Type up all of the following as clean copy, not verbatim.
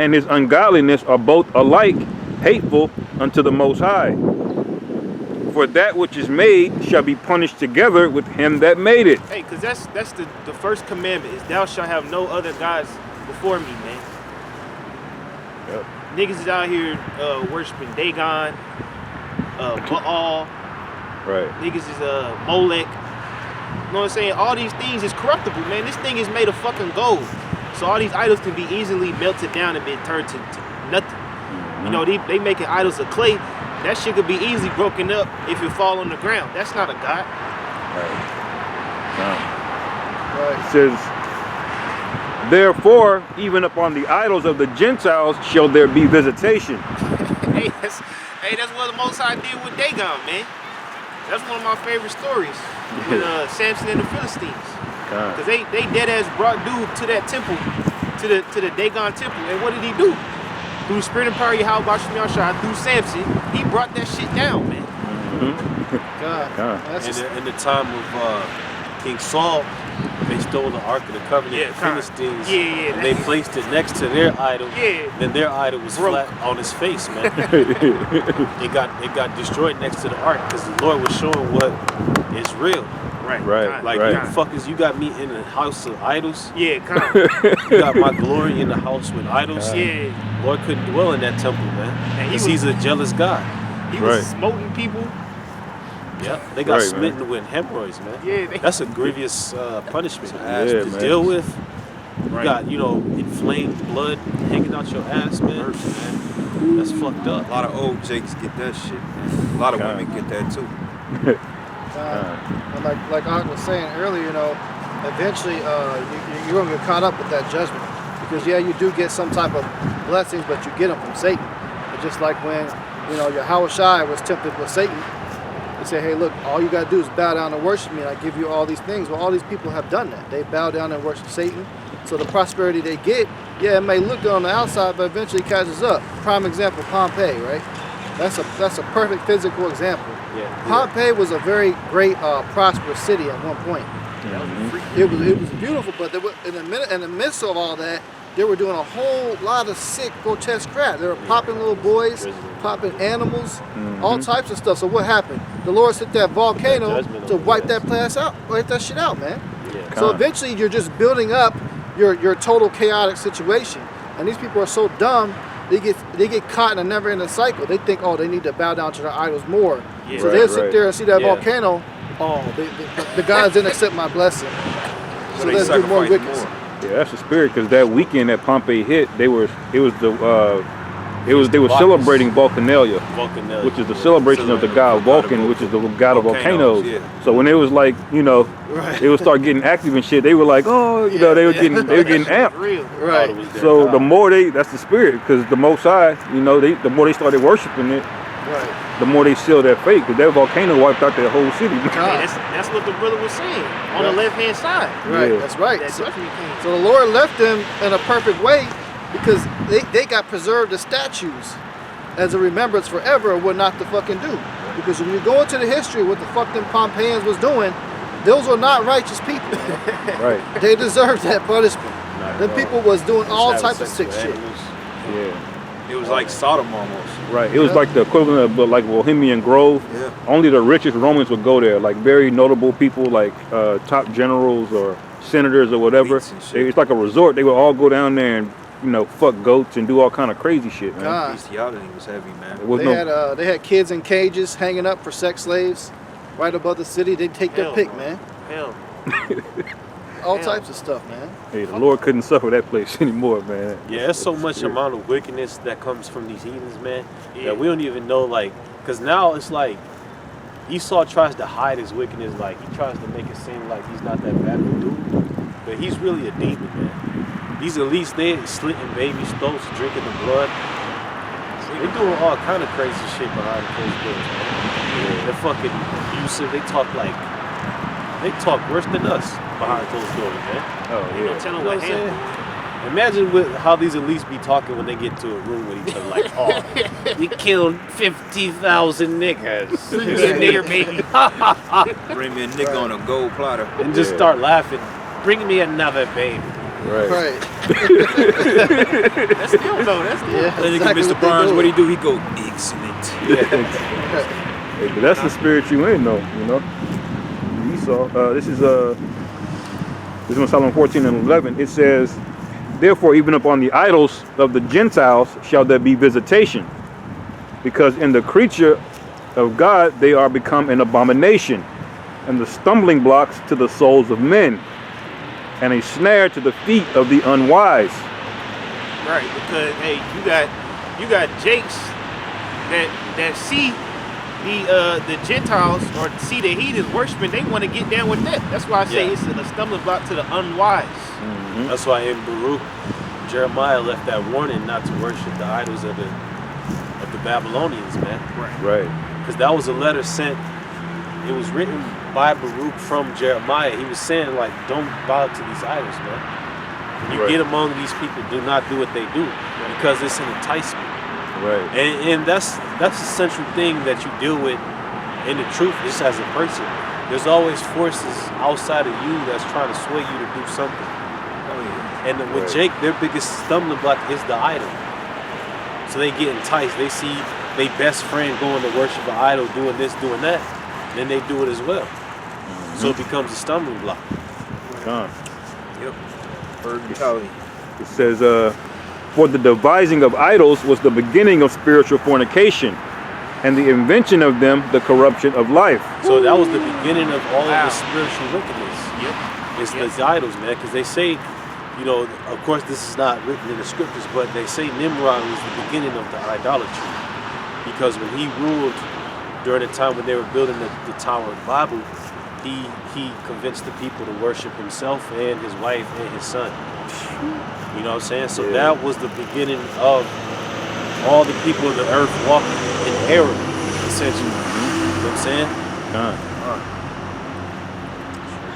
and his ungodliness are both alike hateful unto the Most High. For that which is made shall be punished together with him that made it. Hey, because that's the first commandment is thou shalt have no other gods before me, man. Yep. Niggas is out here worshiping Dagon, Baal. Right. Niggas is Molech. You know what I'm saying? All these things is corruptible, man. This thing is made of fucking gold. So all these idols can be easily melted down and be turned to nothing. Mm-hmm. You know, they making idols of clay. That shit could be easily broken up if it fall on the ground. That's not a god. Right. No. Right. It says, therefore, even upon the idols of the Gentiles shall there be visitation. Hey, that's what the Most High did with Dagon, man. That's one of my favorite stories with Samson and the Philistines. Because they dead ass brought dude to that temple, to the Dagon temple, and what did he do? Through the spirit and power of YAHAWASHI, through Samson, he brought that shit down, man. Mm-hmm. God. In the time of King Saul, they stole the Ark of the Covenant from the Philistines, and they placed it next to their idol. Then their idol was flat on his face, man. it got destroyed next to the Ark because the Lord was showing what is real. Right. Like, you fuckers, you got me in a house of idols. You got my glory in the house with idols. Lord couldn't dwell in that temple, man. Because he's a jealous God. He was smoting people. Yeah, they got smitten with hemorrhoids, man. That's a grievous punishment to deal with. You got, inflamed blood hanging out your ass, man. That's fucked up. A lot of old jakes get that shit, man. A lot of women get that too. And like I was saying earlier, eventually you're going to get caught up with that judgment. Because you do get some type of blessings, but you get them from Satan. But just like when, YAHAWASHI was tempted with Satan, he said, hey, look, all you got to do is bow down and worship me, and I give you all these things. Well, all these people have done that. They bow down and worship Satan. So the prosperity they get, it may look good on the outside, but eventually catches up. Prime example, Pompeii, right? That's a perfect physical example. Pompeii was a very great, prosperous city at one point. It was beautiful, but in the midst of all that, they were doing a whole lot of sick, grotesque crap. They were popping little boys, popping animals, all types of stuff. So what happened? The Lord sent that volcano to wipe that shit out, man. So eventually, you're just building up your total chaotic situation, and these people are so dumb. They get caught in a never-ending cycle. They think, they need to bow down to their idols more. So they'll sit there and see that volcano. The gods didn't accept my blessing. So let's do more wickedness. Yeah, that's the spirit. Because that weekend that Pompeii hit, they were celebrating Vulcanalia, which is the celebration of the god Vulcan, which is the god of volcanoes. So when it was like, they would start getting active and shit. They were like, they were getting amped. So the more that's the spirit, because the Most High, the more they started worshiping it, the more they sealed their fate, because that volcano wiped out their whole city. That's what the brother was saying on the left-hand side. That's right. So the Lord left them in a perfect way, because they got preserved as statues as a remembrance forever of what not to fucking do. Because when you go into the history of what the fuck them Pompeians was doing, those were not righteous people. They deserved that punishment. Them people was doing all types of sick shit. It was like Sodom almost. It was like the equivalent of like Bohemian Grove. Only the richest Romans would go there, like very notable people, like top generals or senators or whatever. It's like a resort. They would all go down there and fuck goats and do all kind of crazy shit, man. Bestiality was heavy, man. They had kids in cages hanging up for sex slaves right above the city. They'd take their pick, man. All types of stuff, man. Hey, the Lord couldn't suffer that place anymore, man. There's so much amount of wickedness that comes from these heathens, man, that we don't even know, because now it's like Esau tries to hide his wickedness, he tries to make it seem like he's not that bad of a dude, but he's really a demon, man. These elites, they slitting babies' throats, drinking the blood. They're doing all kind of crazy shit behind closed doors, man. They're fucking abusive. They talk worse than us behind closed doors, man. Tell them what happened. Imagine how these elites be talking when they get to a room with each other, we killed 50,000 niggas. Nigger baby. Bring me a nigga on a gold platter. And just start laughing. Bring me another baby. Right. That's still no. That's still. Yeah, Then exactly Mr. what they Barnes, do. what he do? He go, excellent. Hey, but that's the spirit you in, though. You know. Esau. This is Psalm 14 and 11. It says, "Therefore, even upon the idols of the Gentiles shall there be visitation, because in the creature of God they are become an abomination, and the stumbling blocks to the souls of men, and a snare to the feet of the unwise." Right, because hey, you got Jakes that see the Gentiles or see the heathens worshiping. They want to get down with that. That's why I say it's a stumbling block to the unwise. Mm-hmm. That's why in Baruch, Jeremiah left that warning not to worship the idols of the Babylonians, man. Right. Because that was a letter sent. It was written by Baruch from Jeremiah. He was saying, like, don't bow to these idols, man. When you get among these people, do not do what they do, because it's an enticement. Right. And that's the central thing that you deal with in the truth, just as a person. There's always forces outside of you that's trying to sway you to do something. And with Jake, their biggest stumbling block is the idol. So they get enticed. They see their best friend going to worship an idol, doing this, doing that. Then they do it as well. So it becomes a stumbling block. Yep. Herd mentality. It says, "For the devising of idols was the beginning of spiritual fornication, and the invention of them the corruption of life." So that was the beginning of all of the spiritual wickedness. It's the idols, man, because they say, you know, of course this is not written in the scriptures, but they say Nimrod was the beginning of the idolatry, because when he ruled during the time when they were building the Tower of Babel, he convinced the people to worship himself and his wife and his son. You know what I'm saying? So that was the beginning of all the people of the earth walking in error, essentially. You know what I'm saying?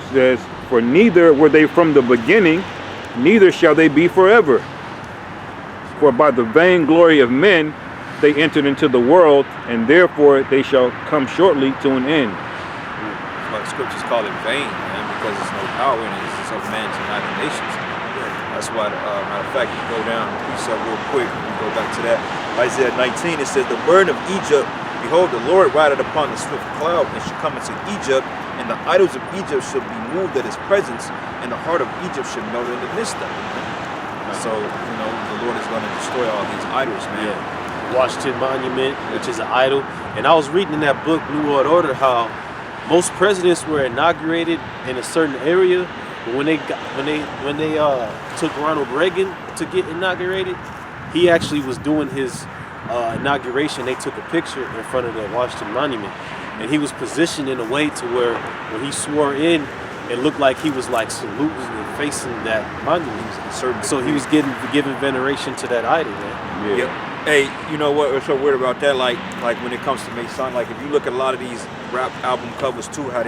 It says, "For neither were they from the beginning, neither shall they be forever. For by the vainglory of men they entered into the world, and therefore they shall come shortly to an end." Like scriptures call it vain, man, because there's no power in it. It's of man's imaginations. That's why, matter of fact, you go down the precept real quick, we go back to that. Isaiah 19, it says, "The burden of Egypt, behold, the Lord rideth upon the swift cloud, and shall come into Egypt, and the idols of Egypt shall be moved at his presence, and the heart of Egypt shall melt in the midst of it." Man. So, you know, the Lord is going to destroy all these idols, man. Washington Monument, which is an idol. And I was reading in that book, New World Order, how most presidents were inaugurated in a certain area, but when they took Ronald Reagan to get inaugurated, he actually was doing his inauguration. They took a picture in front of the Washington Monument, and he was positioned in a way to where when he swore in, it looked like he was like saluting and facing that monument. So he was giving veneration to that idol, man. Yep. Hey, you know what? We're so weird about that. Like when it comes to Mason, like if you look at a lot of these rap album covers too, how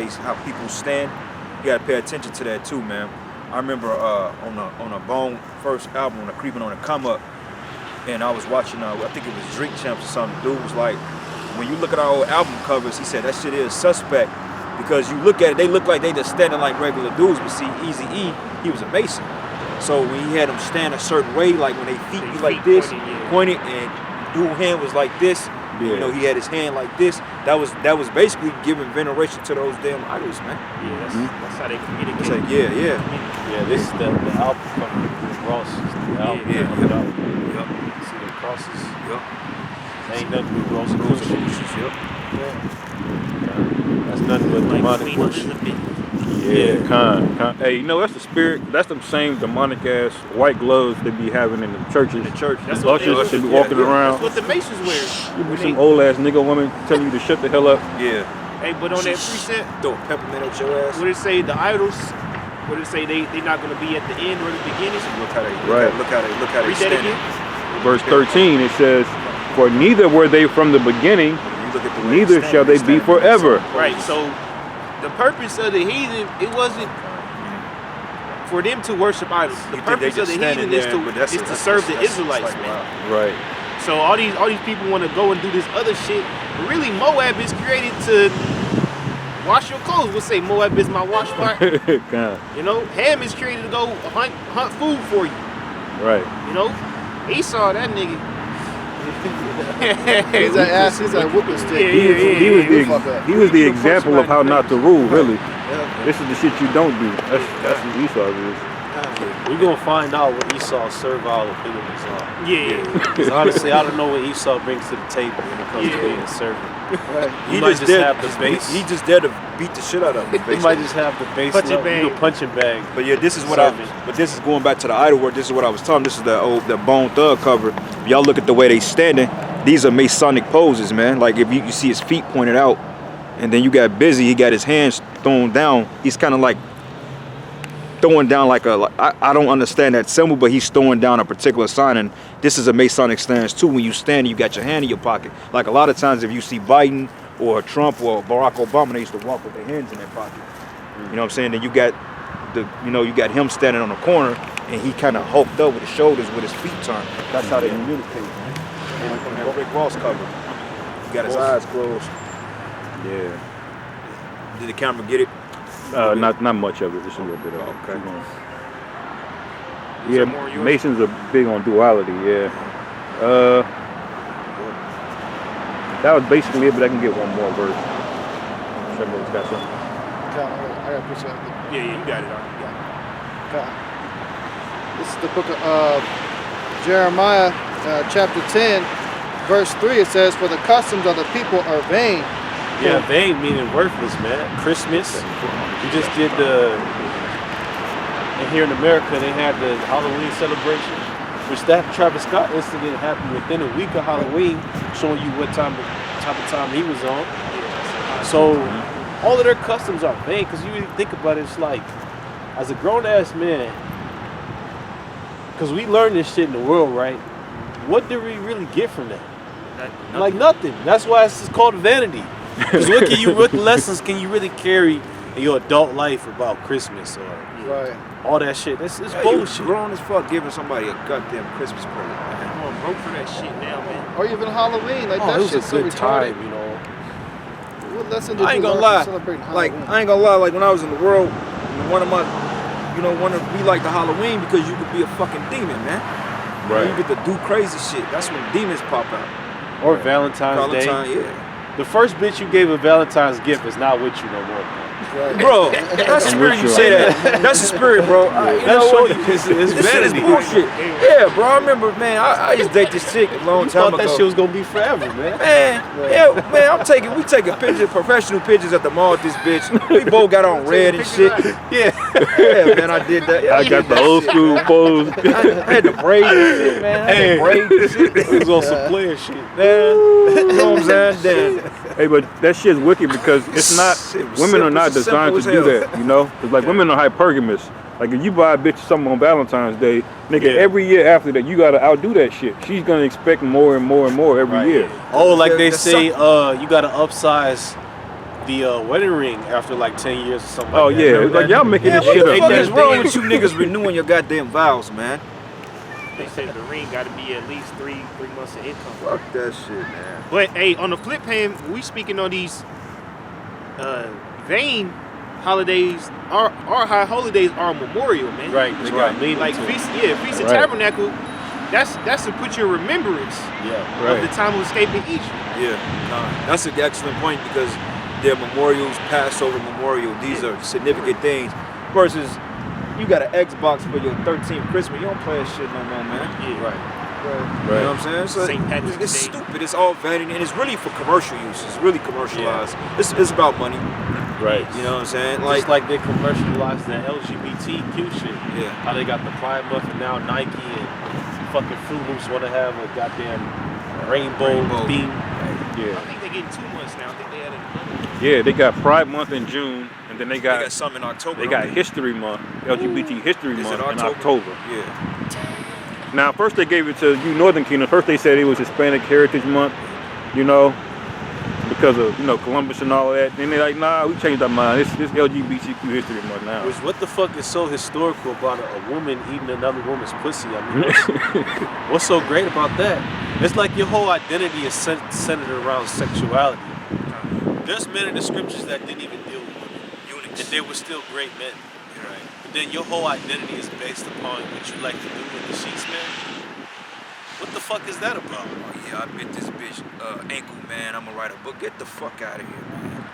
people stand, you gotta pay attention to that too, man. I remember on a Bone first album, on a Creeping on the Come Up, and I was watching, I think it was Drink Champs or something. Dude was like, when you look at our old album covers, he said that shit is suspect because you look at it, they look like they just standing like regular dudes, but see, Eazy-E, he was a Mason. So when he had them stand a certain way, like when they feet be like this, pointed, and dude's hand was like this, you know, he had his hand like this. That was basically giving veneration to those damn idols, man. Yeah, that's how they communicate. It's like, yeah. Yeah, this is the album from the cross. The album. Yep. See the crosses? Yep. Ain't nothing but Rosicrucians. Yep. That's nothing but demonic worship. Hey, you know, that's the spirit. That's the same demonic ass white gloves they be having in the churches. That's what ushers should be walking around. That's what the Masons wear. You be some old ass nigga woman telling you to shut the hell up. Yeah. Hey, but on that precept, Throw a peppermint at your ass. what it say? The idols. What it say? They not gonna be at the end or the beginning. Look how they look how they Read that standing. again. Verse 13, it says, "For neither were they from the beginning, You look at the way neither they shall they be standing, forever." Right. So the purpose of the heathen, it wasn't for them to worship idols. The You think they purpose of just the heathen standing is there, but to that's serve the that's Israelites, like, man. wow. Right. So all these people want to go and do this other shit. But really, Moab is created to wash your clothes. We'll say Moab is my wash part. God. You know, Ham is created to go hunt food for you. Right. You know, Esau, that nigga. He's that ass. He's that whooping stick. He was the example of how not to rule. Really. This is the shit you don't do. That's what Esau is. We're gonna find out what Esau's servile opinions are. Yeah. Because honestly, I don't know what Esau brings to the table when it comes to being a servant. Right. He might just have the base. He just there to beat the shit out of him. He might just have the base Punching bag. punching bag. But yeah, this is what But this is going back to the idol work. This is what I was talking. This is the Bone Thug cover. If y'all look at the way they standing, these are Masonic poses, man. Like if you see his feet pointed out, and then you got Busy. He got his hands thrown down. He's kind of like throwing down like I don't understand that symbol, but he's throwing down a particular sign. And this is a Masonic stance too. When you stand, you got your hand in your pocket. Like a lot of times, if you see Biden or Trump or Barack Obama, they used to walk with their hands in their pocket. You know what I'm saying? Then you got you got him standing on the corner, and he kind of hulked up with his shoulders with his feet turned. That's how they communicate. Like on that Rick Ross cover, he got his eyes closed. Yeah. Did the camera get it? Not much of it. Just a little bit of it. Okay. Yeah, Masons are big on duality. Yeah. That was basically it, but I can get one more verse. Everyone's got something. I got to put something. Yeah, you got it. Okay. This is the book of Jeremiah, chapter 10, verse 3. It says, "For the customs of the people are vain." Yeah, vain meaning worthless, man. Christmas. We just did and here in America they had the Halloween celebration, which that Travis Scott incident happened within a week of Halloween, showing you what type of time he was on. So all of their customs are vain, because you really think about it, it's like, as a grown-ass man, because we learn this shit in the world, right? What do we really get from that? Nothing. Like nothing. That's why it's called vanity. Because what lessons can you really carry in your adult life about Christmas or all that shit? It's bullshit. You grown as fuck giving somebody a goddamn Christmas present. I'm going broke for that shit now, man. Or even Halloween. Like that It was shit's a so good retarded. time, you know. What lesson did I ain't you gonna learn lie. from celebrating Like Halloween? I ain't gonna lie. Like when I was in the world, one of we like the Halloween because you could be a fucking demon, man. Right. You get to do crazy shit. That's when demons pop out. Or Valentine's Day. Yeah. The first bitch you gave a Valentine's gift is not with you no more. Right. Bro, that's the spirit you say that. That's the spirit, bro. That's what it's this shit is vanity. bullshit. Yeah, bro. I remember, man. I used to date this chick a long You time thought ago. that shit was gonna be forever, man. We taking pictures, professional pictures at the mall with this bitch. We both got on red and shit. Yeah, man, I did that. I got the old school pose. I had the braids and shit, man. I had the braids and shit. It was on some player shit, man. You know what I'm saying? Damn. Hey, but that shit's wicked because it's not, women are not designed to do that, you know? It's like women are hypergamous. Like if you buy a bitch something on Valentine's Day, nigga, every year after that, you gotta outdo that shit. She's gonna expect more and more and more every year. Oh, like they say, you gotta upsize the wedding ring after like 10 years or something like that. Yeah, like y'all making this shit What the fuck up. is wrong with you niggas renewing your goddamn vows, man? They say the ring got to be at least three months of income. Fuck that shit, man. But hey, on the flip hand, we speaking on these vain holidays. Our high holidays are memorial, man. Right, that's right. Like Feast of Tabernacle. That's to put your remembrance of the time of escaping Egypt. Yeah, that's an excellent point because they're memorials, Passover memorial. These are significant things. Versus, you got an Xbox for your 13th Christmas. You don't play that shit no more, man. Yeah. Right. You know what I'm saying? So St. Patrick's it's Day. stupid. It's all vanity, and it's really for commercial use. It's really commercialized. It's about money. Right. You know what I'm saying? Just like they commercialized the LGBTQ shit. Yeah. How they got the Pride Month and now Nike and fucking Fruit Loops want to have a goddamn rainbow theme. Yeah. I think they're getting 2 months now. I think they added another one. Yeah, they got Pride Month in June, and then they got some in October. They got History Month, LGBT History Month in October. Yeah. Now, first they gave it to you Northern Kingdom. First they said it was Hispanic Heritage Month, you know, because of, Columbus and all that. Then they're like, nah, we changed our mind. It's LGBTQ History Month now. Which, what the fuck is so historical about a woman eating another woman's pussy? I mean, what's so great about that? It's like your whole identity is centered around sexuality. There's men in the scriptures that didn't even deal with women. Eunuchs. And they were still great men. Right. But then your whole identity is based upon what you like to do in the sheets, man. What the fuck is that about? Oh yeah, I bit this bitch ankle, man. I'm gonna write a book. Get the fuck out of here, man.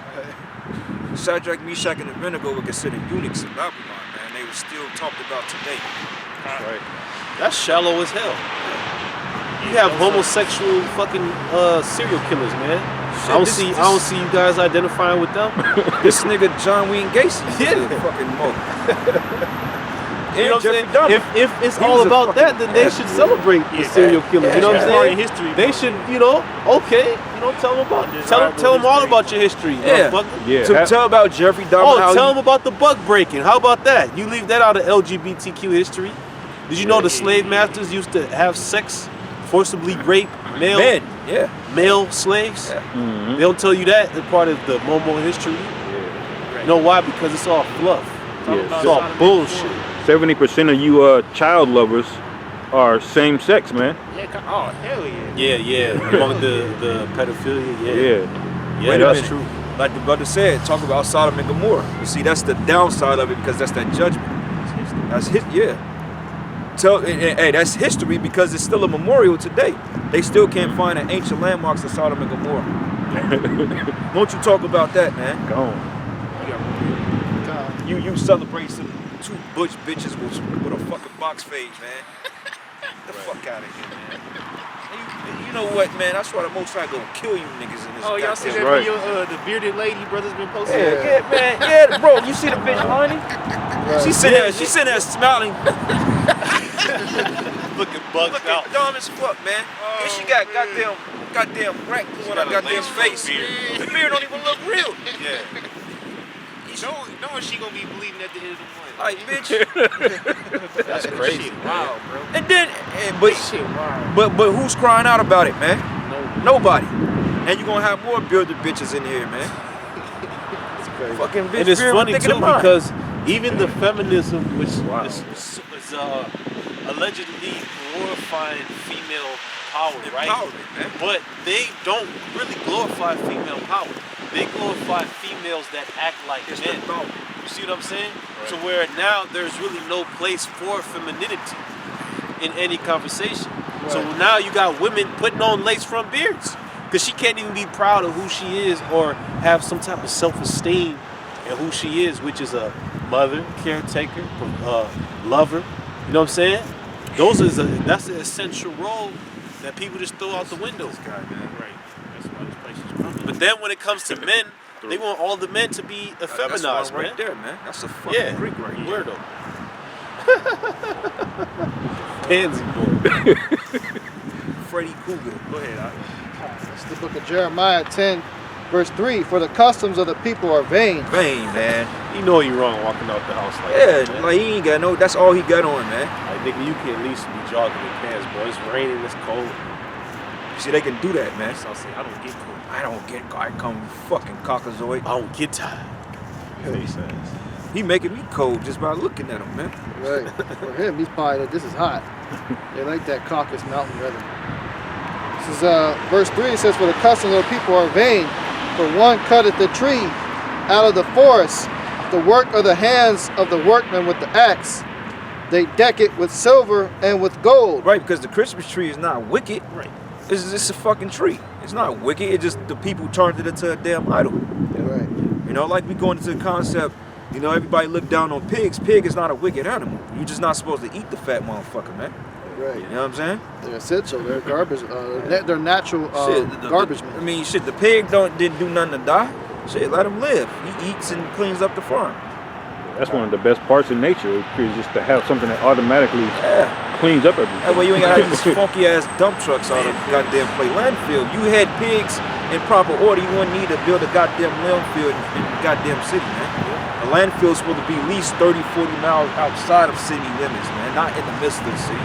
Shadrach, Meshach, and Abednego were considered eunuchs in Babylon, man. They were still talked about today. Right. That's shallow as hell. You have homosexual fucking serial killers, man. I don't see you guys identifying with them. This nigga John Wayne Gacy, fucking mo. You know what I'm saying? If it's all about that, then they should celebrate the serial killers. You know what I'm saying? History, they should, you know, okay, you know, tell them all about your history. Tell about Jeffrey Dahmer. Oh, tell them about the buck breaking. How about that? You leave that out of LGBTQ history. Did you know the slave masters used to have sex, forcibly rape male slaves? They don't tell you that as part of the Momo history. You know why? Because it's all fluff. It's all bullshit. 70% of you child lovers are same sex, man. Oh, hell yeah. Yeah. Among the pedophilia, Yeah, that's true. Like the brother said, talk about Sodom and Gomorrah. You see, that's the downside of it because that's that judgment. That's hey, that's history because it's still a memorial today. They still can't find the ancient landmarks of Sodom and Gomorrah. Won't you talk about that, man? Go on. You celebrate some two butch bitches with a fucking box fade, man. Get the fuck out of here, man. You know what, man? I swear the Most High gonna kill you niggas in this. Oh, y'all see that video? The bearded lady brothers been posting. Yeah, man. Yeah, bro. You see the bitch, honey? She sitting there smiling. Looking bugged out. Dumb as fuck, man. And she got goddamn crack on her goddamn face. The beard don't even look real. Yeah. Knowing she gonna be bleeding at the end of the month. Like, bitch. That's crazy. Wow, bro. And then, but who's crying out about it, man? Nobody. And you're gonna have more bearded bitches in here, man. It's crazy. Fucking bitch. And it's funny too because even the feminism, which is allegedly glorifying female power, right? Man. But they don't really glorify female power. They glorify females that act like men. You see what I'm saying? Right. So where now there's really no place for femininity in any conversation. Right. So now you got women putting on lace-front beards because she can't even be proud of who she is or have some type of self-esteem in who she is, which is a mother, caretaker, lover. You know what I'm saying? That's an essential role that people just throw out the window. Right. That's why this place is crumbling. But then when it comes to men, they want all the men to be effeminized, man. Right there, man. That's a fucking freak right here. Weirdo. Pansy boy. Freddy Krueger. Go ahead, It's the book of Jeremiah 10, verse 3. For the customs of the people are vain. Vain, man. You know you're wrong walking out the house like that. Yeah, like he ain't got no, that's all he got on, man. Like, nigga, you can at least be jogging in pants, bro. It's raining, it's cold. See, they can do that, man. So I say, I don't get cold. I come fucking cockazoid. I don't get tired. He making me cold just by looking at him, man. Right. For him, he's probably like, this is hot. They like that Caucasus Mountain weather. This is verse 3. It says, for the customs of the people are vain. For one cutteth the tree out of the forest, the work of the hands of the workman with the axe. They deck it with silver and with gold. Right, because the Christmas tree is not wicked. Right. It's just a fucking tree. It's not wicked. It's just the people turned it into a damn idol. Right. You know, like we going into the concept, you know, everybody look down on pigs. Pig is not a wicked animal. You're just not supposed to eat the fat motherfucker, man. Right. You know what I'm saying? They're essential. They're garbage. They're natural garbage men. I mean, shit, the pig didn't do nothing to die. Shit, let him live. He eats and cleans up the farm. That's one of the best parts of nature, is just to have something that automatically cleans up everything. That way you ain't got these funky ass dump trucks on a goddamn play landfill. You had pigs in proper order, you wouldn't need to build a goddamn landfill in the goddamn city, man. A landfill is supposed to be at least 30, 40 miles outside of city limits, man, not in the midst of the city.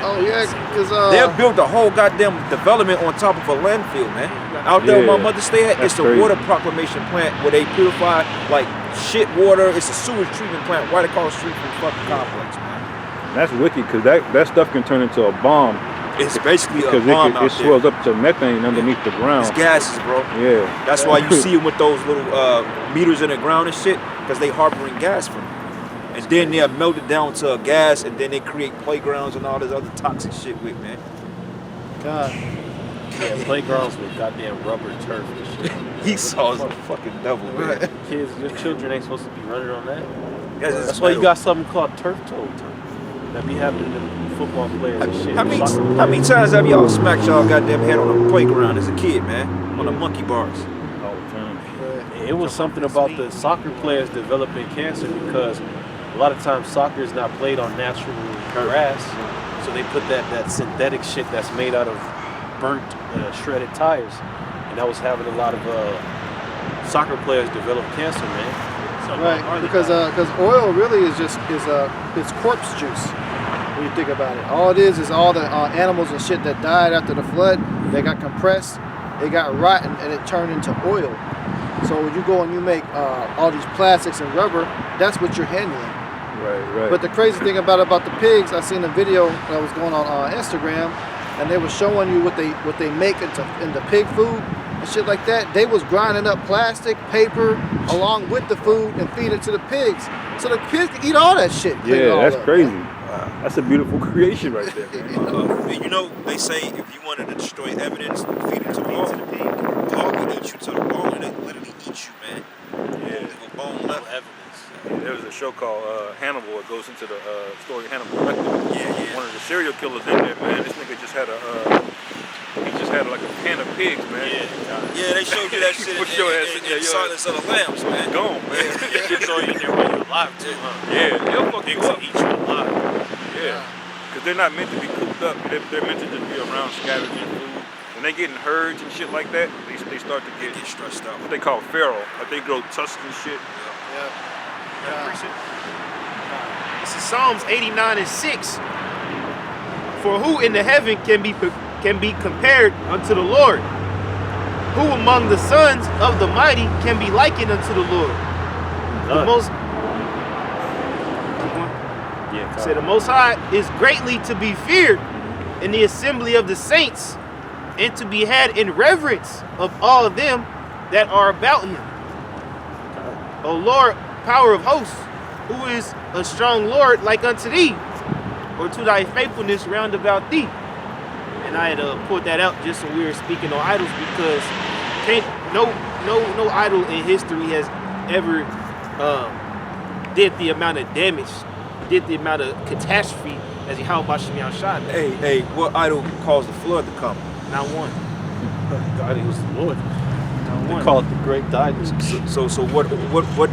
Oh yeah, because they'll build a whole goddamn development on top of a landfill, man. Out there where my mother stay at, it's a water proclamation plant where they purify like shit water. It's a sewage treatment plant right across the street from the fucking complex, man. And that's wicked, because that stuff can turn into a bomb It's basically because a bomb out it swells up to methane underneath the ground. It's gases, bro. Yeah. That's why you see them with those little meters in the ground and shit, because they harboring gas from it. And then they're melted down to a gas, and then they create playgrounds and all this other toxic shit with, man. God. Yeah, playgrounds with goddamn rubber turf and shit. Esau's a fucking devil, man. Kids, your children ain't supposed to be running on that. That's why you got something called turf toe that be happening to football players and shit. How many times have y'all smacked y'all goddamn head on a playground as a kid, man? On the monkey bars. All the time. It was something about the soccer players developing cancer because a lot of times soccer is not played on natural grass, so they put that synthetic shit that's made out of burnt, shredded tires, and that was having a lot of soccer players develop cancer, man. Right, because oil really is just it's corpse juice when you think about it. All it is all the animals and shit that died after the flood. They got compressed, they got rotten, and it turned into oil. So when you go and you make all these plastics and rubber, that's what you're handling. Right. But the crazy thing about the pigs, I seen a video that was going on Instagram, and they were showing you what they make into pig food and shit like that. They was grinding up plastic, paper, along with the food and feed it to the pigs. So the pigs can eat all that shit. Yeah, that's crazy. Wow. That's a beautiful creation right there, man. You know, they say if you wanted to destroy evidence, feed it to a dog. Dog will eat you to the bone, and they literally eat you, man. Yeah. Leave a bone left. Evidence. There was a show called Hannibal. It goes into the story Hannibal Lecter. Yeah. One of the serial killers in there, man. This nigga just had like a pen of pigs, man. Yeah, they showed you that shit in Silence of the Lambs, man. Gone, man. You throw you in there while you're alive too, huh? Yeah, they'll fuck you Pigs up. will eat you alive. Yeah, because they're not meant to be cooped up. They're meant to just be around scavenging food. When they get in herds and shit like that, they start to get stressed out. What they call feral. Like they grow tusks and shit. This is Psalms 89:6. For who in the heaven can be compared unto the Lord? Who among the sons of the mighty can be likened unto the Lord? The Most High is greatly to be feared in the assembly of the saints, and to be had in reverence of all of them that are about him. O Lord, power of hosts, who is a strong Lord like unto thee, or to thy faithfulness round about thee. And I had pulled that out just when we were speaking on idols, because no idol in history has ever did the amount of damage, did the amount of catastrophe as YAHAWASHI. Hey, what idol caused the flood to come? Not one. God, he was the Lord. Not They call it the Great Dynasty. So what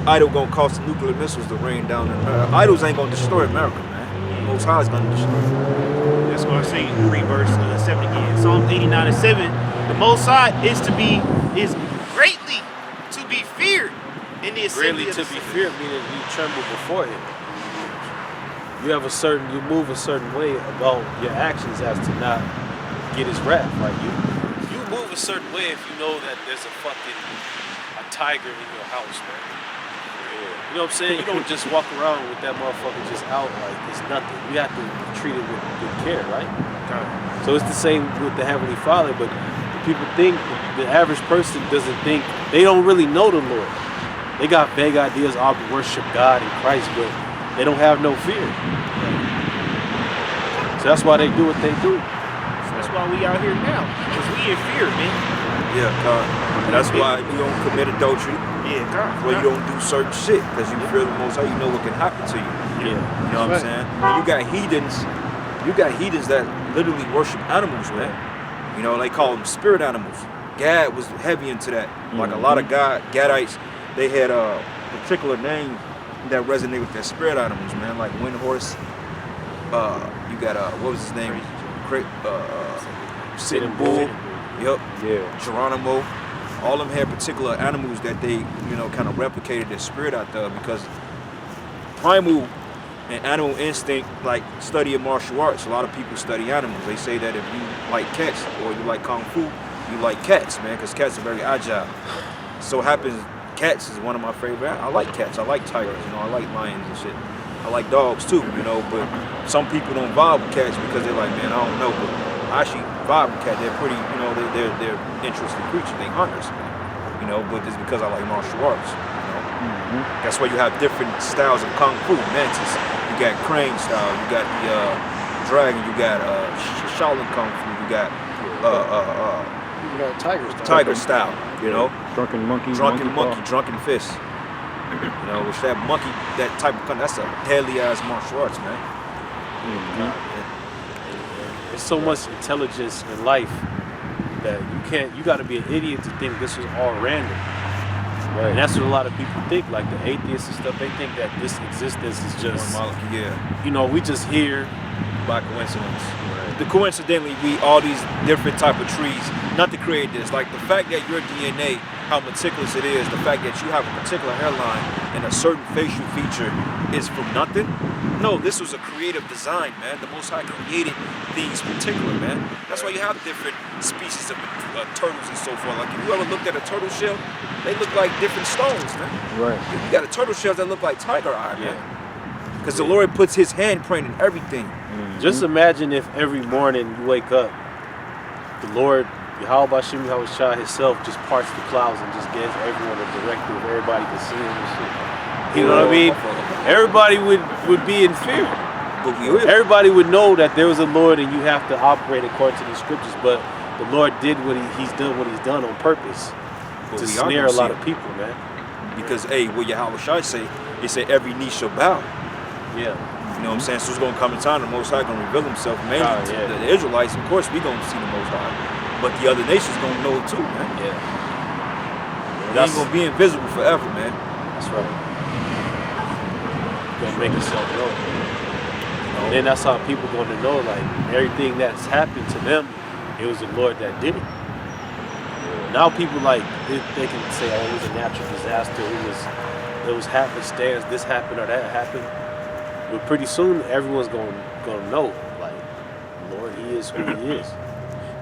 idol gonna cause the nuclear missiles to rain down in America? Idols ain't gonna destroy America, man. Most High is gonna destroy it. That's what I'm saying. Read verse 7 again. Psalm 89:7. The Most High is greatly to be feared in the assembly. Greatly to be feared, meaning you tremble before him. You move a certain way about your actions as to not get his wrath. Like you move a certain way if you know that there's a tiger in your house, man. You know what I'm saying? You don't just walk around with that motherfucker just out like it's nothing. You have to treat it with good care, right? So it's the same with the Heavenly Father, but people think, the average person doesn't think, they don't really know the Lord. They got vague ideas, I'll worship God and Christ, but they don't have no fear. So that's why they do what they do. That's why we out here now, because we in fear, man. Yeah, God. And that's why you don't commit adultery. Yeah, God. Where you don't do certain shit, because you fear the Most High. You know what can happen to you. Yeah. You know what I'm saying? And you got heathens that literally worship animals, man. You know, they call them spirit animals. Gad was heavy into that. Like a lot of Gadites, they had a particular name that resonated with their spirit animals, man. Like wind horse. You got what was his name? Sitting bull. Yep. Yeah. Geronimo. All of them had particular animals that they, kind of replicated their spirit out there, because primal and animal instinct, like studying martial arts, a lot of people study animals. They say that if you like cats or you like kung fu, you like cats, man, because cats are very agile. So happens cats is one of my favorite. I like cats. I like tigers. I like lions and shit. I like dogs too, but some people don't vibe with cats because they're like, man, I don't know, but actually vibe with cat. They're pretty, you know, they're interesting creatures. They hunters, you know. But it's because I like martial arts. You know, that's why you have different styles of kung fu. Mantis, you got crane style. You got the dragon. You got Shaolin kung fu. You got tiger style. You know, drunken monkey, drunken fist. You know, which that monkey, that type of that's a deadly ass martial arts, man. There's so much intelligence in life that you got to be an idiot to think this was all random. Right. And that's what a lot of people think, like the atheists and stuff, they think that this existence is just, you know, we just here by coincidence. Right. Coincidentally, we all these different type of trees, not to create this, like the fact that your DNA, how meticulous it is, the fact that you have a particular hairline and a certain facial feature is from nothing. No, this was a creative design, man. The Most High created these particular, man. That's why you have different species of turtles and so forth. Like if you ever looked at a turtle shell, they look like different stones, man. Right. You got a turtle shells that look like tiger eye, man. Because the Lord puts His handprint in everything. Just imagine if every morning you wake up, the Lord, YAHAWASHI Himself just parts the clouds and just gives everyone a directive. Everybody can see Him and shit. You know what I mean? Everybody would be in fear. But everybody would know that there was a Lord and you have to operate according to these scriptures. But the Lord did He's done on purpose to snare a lot of people, man. Because what YAHAWASHI say, He said every knee shall bow. Yeah. You know what I'm saying? So it's going to come a time the Most High going to reveal Himself mainly to the Israelites. Of course, we going to see the Most High. But the other nations going to know it too, man. Yeah. He ain't going to be invisible forever, man. That's right. Going to make yourself know. And then that's how people going to know, like, everything that's happened to them, it was the Lord that did it. Now people, like, they can say, oh, it was a natural disaster. It was happenstance, this happened or that happened. But pretty soon, everyone's going to know, like, Lord, He is who He is.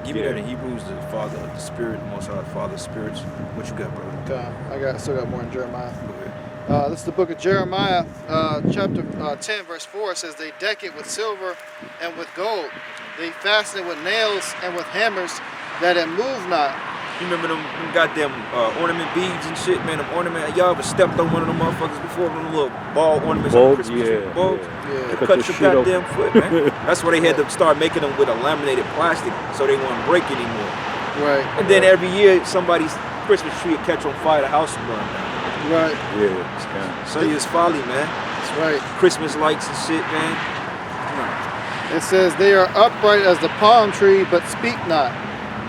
Give me that in Hebrews, the Father, the Spirit, Most High, the Father, spirits. What you got, brother? I still got more in Jeremiah. This is the book of Jeremiah, chapter 10, verse 4. It says, they deck it with silver and with gold. They fasten it with nails and with hammers, that it move not. You remember them goddamn ornament beads and shit, man? Them ornament, y'all ever stepped on one of them motherfuckers before? Them little ball ornaments on Christmas tree? Bulbs? Yeah. They cut your goddamn foot, man. That's why they had to start making them with a laminated plastic so they won't break anymore. Right. And then every year, somebody's Christmas tree would catch on fire, the house would burn down. Right. Yeah. So it's folly, man. That's right. Christmas lights and shit, man. It says, they are upright as the palm tree, but speak not.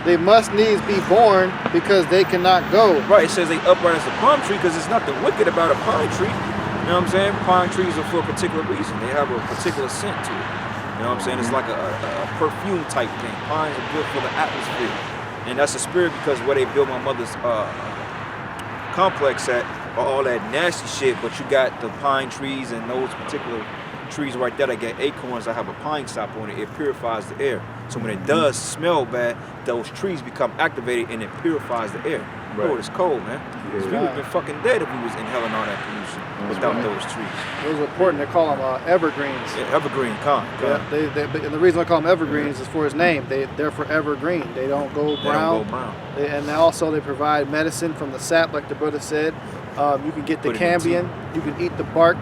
They must needs be born because they cannot go. Right, it says they upright as a palm tree because there's nothing wicked about a pine tree. You know what I'm saying? Pine trees are for a particular reason. They have a particular scent to it. You know what I'm saying? It's like a perfume type thing. Pines are good for the atmosphere. And that's a spirit because where they built my mother's complex at, all that nasty shit, but you got the pine trees and those particular trees right there that get acorns that have a pine sap on it. It purifies the air. So when it does smell bad, those trees become activated and it purifies the air. Right. Oh, it's cold, man. We would have been fucking dead if we was inhaling all that pollution without those trees. Those are important. They call them evergreens. Yeah, evergreen, Yeah, and the reason I call them evergreens is for his name. They're forever green. They don't go brown. And also they provide medicine from the sap, like the brother said. You can get the cambium. You can eat the bark,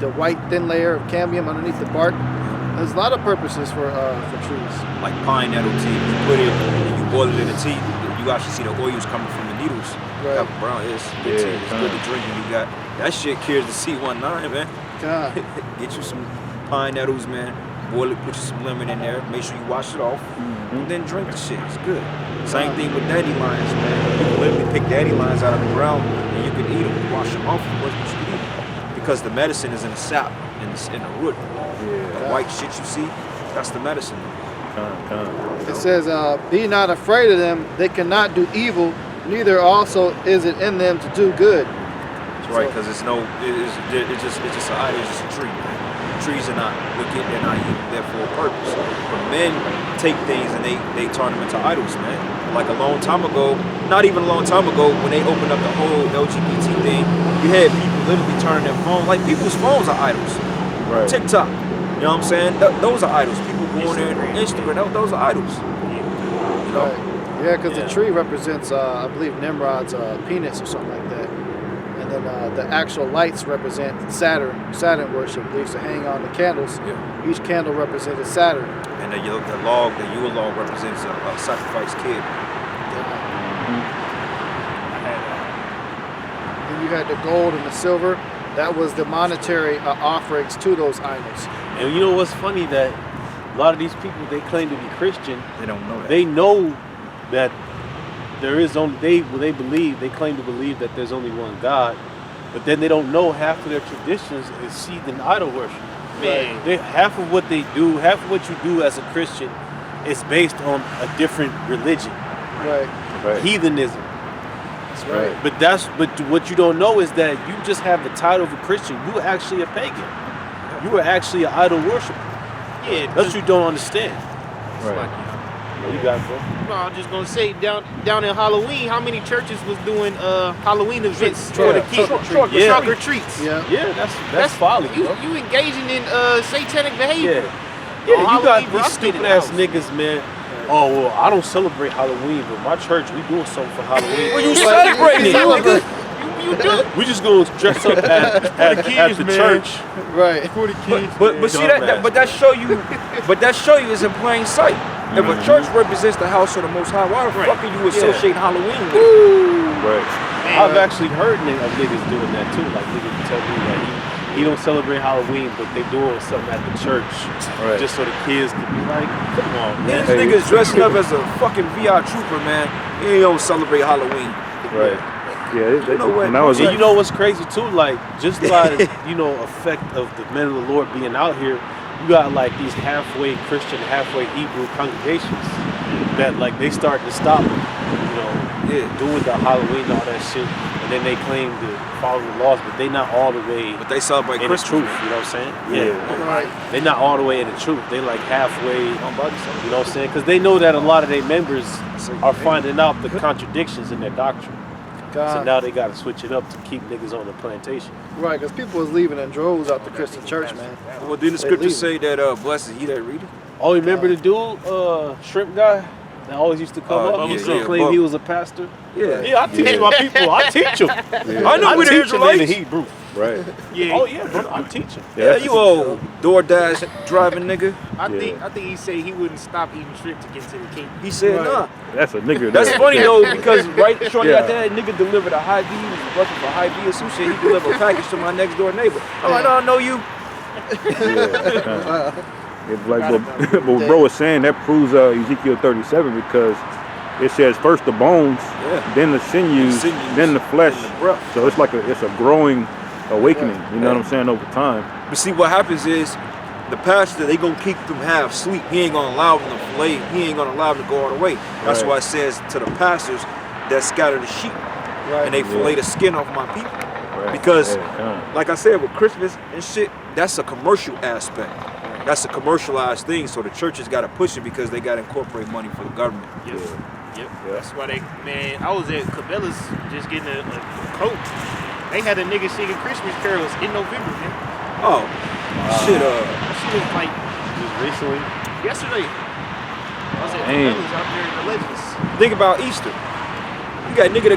the white thin layer of cambium underneath the bark. There's a lot of purposes for trees. Like pine nettle tea. You put it and you boil it in the tea. You actually see the oils coming from the needles. Right. Brown. It's good tea. It's good to drink when you got that shit. Cures the C19, man. God. Get you some pine nettles, man. Boil it. Put you some lemon in there. Make sure you wash it off, and then drink the shit. It's good. Same thing with dandelions, man. You can literally pick dandelions out of the ground and you can eat them. Wash them off. You can eat them because the medicine is in the sap, in the root. The white shit you see, that's the medicine. It says, be not afraid of them. They cannot do evil. Neither also is it in them to do good. That's right, because it's just an idol. It's just a tree. Man. Trees are not wicked. They're not evil. They're for a purpose. But men take things and they turn them into idols, man. Like a long time ago, not even a long time ago, when they opened up the whole LGBT thing, you had people literally turning their phones. Like people's phones are idols. Right. TikTok. You know what I'm saying? Those are idols. People go on there, Instagram, those are idols. You know? Right. Yeah, because the tree represents, I believe, Nimrod's penis or something like that. And then the actual lights represent Saturn worship. They used to hang on the candles. Yeah. Each candle represented Saturn. And the Yule log represents a sacrificed kid. And you had the gold and the silver. That was the monetary offerings to those idols. And you know what's funny, that a lot of these people, they claim to be Christian. They don't know that. They know that there is only, they claim to believe that there's only one God, but then they don't know half of their traditions is seed and idol worship. Man, half of what they do, half of what you do as a Christian is based on a different religion. Right. Heathenism. That's right. But what you don't know is that you just have the title of a Christian. You are actually a pagan. You are actually an idol worshiper. Yeah, that's what you don't understand. Right. What you got, bro? No, I'm just gonna say down in Halloween, how many churches was doing Halloween events for the kids? Trunk or treats. Yeah, that's folly. You engaging in satanic behavior. Yeah, you got these stupid ass niggas, man. Oh well, I don't celebrate Halloween, but my church, we doing something for Halloween. Well, you celebrating it, nigga. You do. We just gonna dress up at the church. Right. For the kids. But see that show you is in plain sight. If a church represents the house of the Most High, why the fuck are you associating Halloween with it? Right. I've actually heard niggas doing that too. Like niggas tell me that he don't celebrate Halloween, but they doing something at the church just so the kids can be like, come on, man. These niggas dressing up as a fucking VR trooper, man. He don't celebrate Halloween. Right. Yeah, You know what? when I was And you know what's crazy too? Like just by effect of the men of the Lord being out here, you got like these halfway Christian, halfway Hebrew congregations that like they start to stop, doing the Halloween and all that shit, and then they claim to follow the laws, but they not all the way. But they celebrate in Christmas. the truth. You know what I'm saying? Yeah. Right. They not all the way in the truth. They like halfway. You know what I'm saying? Because they know that a lot of their members are finding out the contradictions in their doctrine. So now they got to switch it up to keep niggas on the plantation. Right, because people was leaving in droves out the Christian church, man. Well, didn't the scripture say that blessed is he that readeth? Oh, you remember the dude, shrimp guy, that always used to come up? He used to claim he was a pastor. Yeah, I teach my people. I teach them. I know we're the Israelites. in Hebrew. right. Yeah. Oh yeah, bro, I teach him. Yeah, you old DoorDash driving nigga. I think he said he wouldn't stop eating shrimp to get to the king. He said nah. That's a nigga. That's there. funny though, because right shortly after that, nigga delivered a high V. He was working for high V or some shit. He delivered a package to my next door neighbor. I'm like, no, I know you. It's like what bro was saying, that proves Ezekiel 37 because it says first the bones, then the sinews, then the flesh. So it's like it's a growing awakening. You know what I'm saying, over time. But see, what happens is the pastor, they gonna keep them half asleep. He ain't gonna allow them to fillet. He ain't gonna allow them to go all the way. That's why it says to the pastors that scatter the sheep and they fillet the skin off my people. Because, like I said, with Christmas and shit, that's a commercial aspect. That's a commercialized thing. So the churches got to push it because they got to incorporate money for the government. Yep. That's why I was at Cabela's just getting a coat. They had a nigga singing Christmas carols in November, man. Oh, shit. She was like Just recently. yesterday. I was at Cabela's out there in the Legends. Think about Easter. You got a nigga that go